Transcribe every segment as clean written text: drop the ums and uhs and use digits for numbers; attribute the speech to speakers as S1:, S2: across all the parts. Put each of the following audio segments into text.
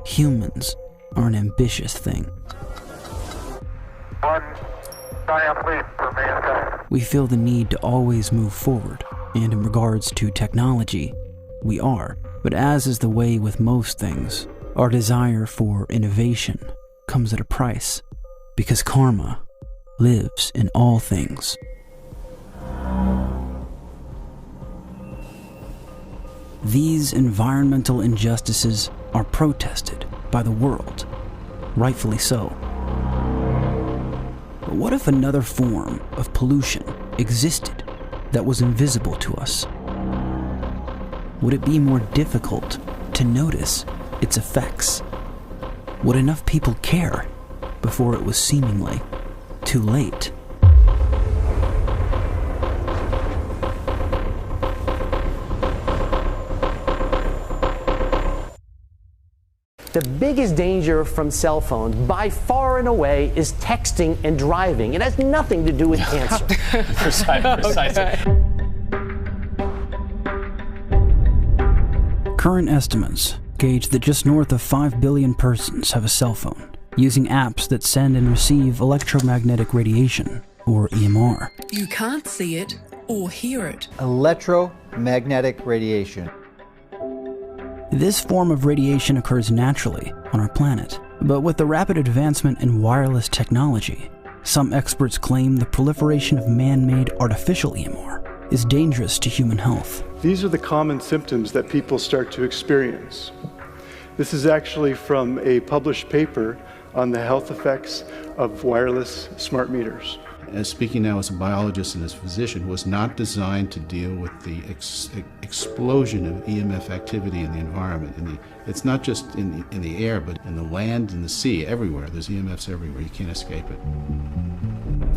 S1: Humans are an ambitious thing.
S2: One giant leap for mankind.
S1: We feel the need to always move forward, and in regards to technology, we are. But as is the way with most things, our desire for innovation comes at a price, because karma lives in all things. These environmental injustices are protested by the world, rightfully so. But what if another form of pollution existed that was invisible to us? Would it be more difficult to notice its effects? Would enough people care before it was seemingly too late?
S3: The biggest danger from cell phones, by far and away, is texting and driving. It has nothing to do with cancer.
S4: Precisely.
S1: Current estimates gauge that just north of 5 billion persons have a cell phone, using apps that send and receive electromagnetic radiation, or EMR.
S5: You can't see it or hear it.
S6: Electromagnetic radiation.
S1: This form of radiation occurs naturally on our planet, but with the rapid advancement in wireless technology, some experts claim the proliferation of man-made artificial EMR is dangerous to human health.
S7: These are the common symptoms that people start to experience. This is actually from a published paper on the health effects of wireless smart meters.
S8: As speaking now as a biologist and as a physician, was not designed to deal with the explosion of EMF activity in the environment. It's not just in the air, but in the land and the sea, everywhere. There's EMFs everywhere. You can't escape it.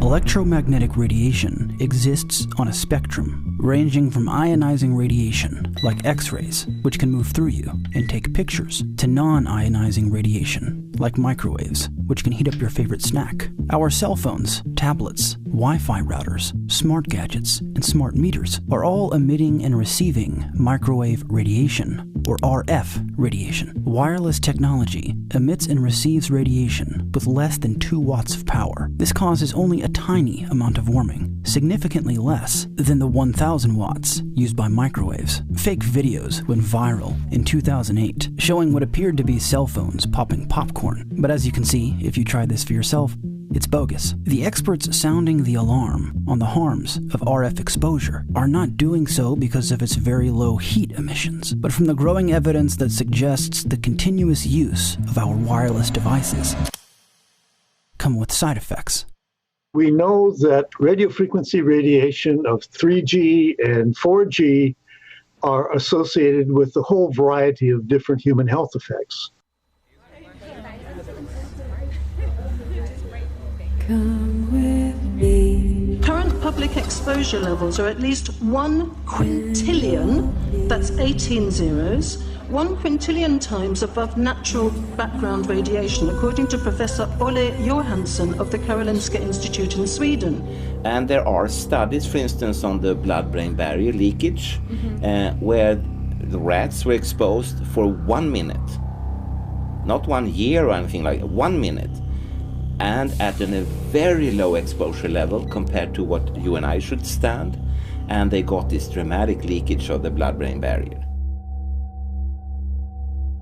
S1: Electromagnetic radiation exists on a spectrum, ranging from ionizing radiation, like X-rays, which can move through you and take pictures, to non-ionizing radiation, like microwaves, which can heat up your favorite snack. Our cell phones, tablets, Wi-Fi routers, smart gadgets, and smart meters are all emitting and receiving microwave radiation, or RF radiation. Wireless technology emits and receives radiation with less than 2 watts of power. This causes only a tiny amount of warming, significantly less than the 1,000 watts used by microwaves. Fake videos went viral in 2008, showing what appeared to be cell phones popping popcorn. But as you can see, if you try this for yourself, it's bogus. The experts sounding the alarm on the harms of RF exposure are not doing so because of its very low heat emissions, but from the growing evidence that suggests the continuous use of our wireless devices come with side effects.
S9: We know that radio frequency radiation of 3G and 4G are associated with a whole variety of different human health effects.
S5: Come with me.
S10: Current public exposure levels are at least 1 quintillion, that's 18 zeros, 1 quintillion times above natural background radiation, according to Professor Olle Johansson of the Karolinska Institute in Sweden.
S4: And there are studies, for instance, on the blood-brain barrier leakage, where the rats were exposed for 1 minute, not 1 year or anything like 1 minute. And at a very low exposure level compared to what you and I should stand, and they got this dramatic leakage of the blood-brain barrier.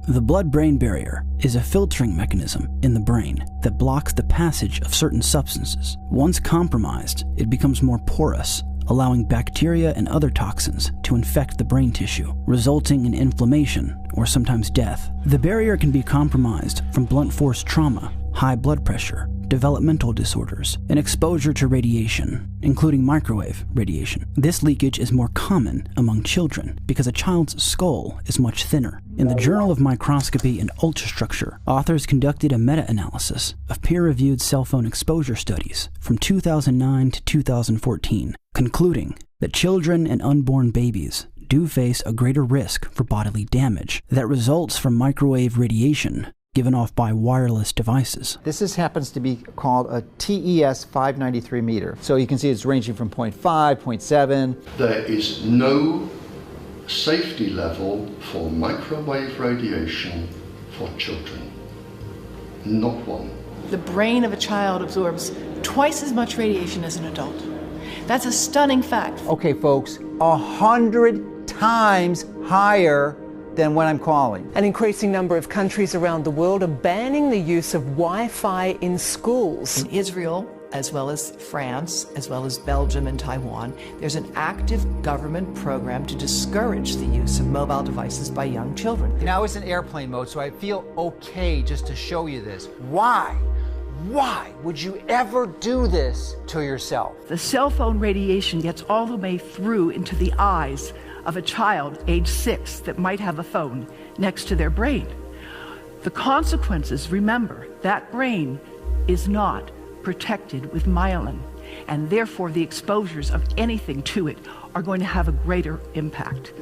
S1: The blood-brain barrier is a filtering mechanism in the brain that blocks the passage of certain substances. Once compromised, it becomes more porous, allowing bacteria and other toxins to infect the brain tissue, resulting in inflammation or sometimes death. The barrier can be compromised from blunt force trauma, high blood pressure, developmental disorders, and exposure to radiation, including microwave radiation. This leakage is more common among children because a child's skull is much thinner. In the Journal of Microscopy and Ultrastructure, authors conducted a meta-analysis of peer-reviewed cell phone exposure studies from 2009 to 2014, concluding that children and unborn babies do face a greater risk for bodily damage that results from microwave radiation given off by wireless devices.
S6: This happens to be called a TES 593 meter. So you can see it's ranging from 0.5, 0.7.
S11: There is no safety level for microwave radiation for children. Not one.
S12: The brain of a child absorbs twice as much radiation as an adult. That's a stunning fact.
S6: Okay, folks, 100 times higher than what I'm calling.
S13: An increasing number of countries around the world are banning the use of Wi-Fi in schools.
S12: In Israel, as well as France, as well as Belgium and Taiwan, there's an active government program to discourage the use of mobile devices by young children.
S6: Now it's in airplane mode, so I feel okay just to show you this. Why? Why would you ever do this to yourself?
S14: The cell phone radiation gets all the way through into the eyes of a child age 6 that might have a phone next to their brain. The consequences, remember, that brain is not protected with myelin, and therefore the exposures of anything to it are going to have a greater impact.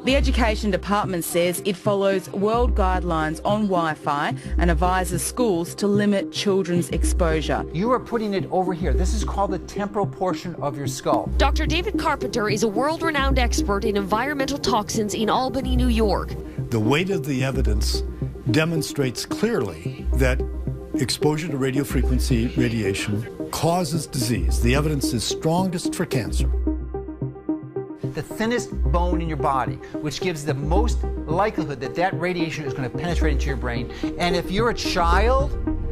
S15: The Education Department says it follows world guidelines on Wi-Fi and advises schools to limit children's exposure.
S6: You are putting it over here. This is called the temporal portion of your skull.
S16: Dr. David Carpenter is a world-renowned expert in environmental toxins in Albany, New York.
S17: The weight of the evidence demonstrates clearly that exposure to radiofrequency radiation causes disease. The evidence is strongest for cancer.
S6: The thinnest bone in your body, which gives the most likelihood that that radiation is going to penetrate into your brain. And if you're a child,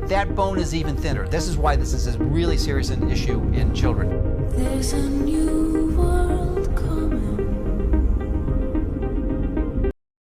S6: that bone is even thinner. This is why this is a really serious issue in children.
S5: There's a new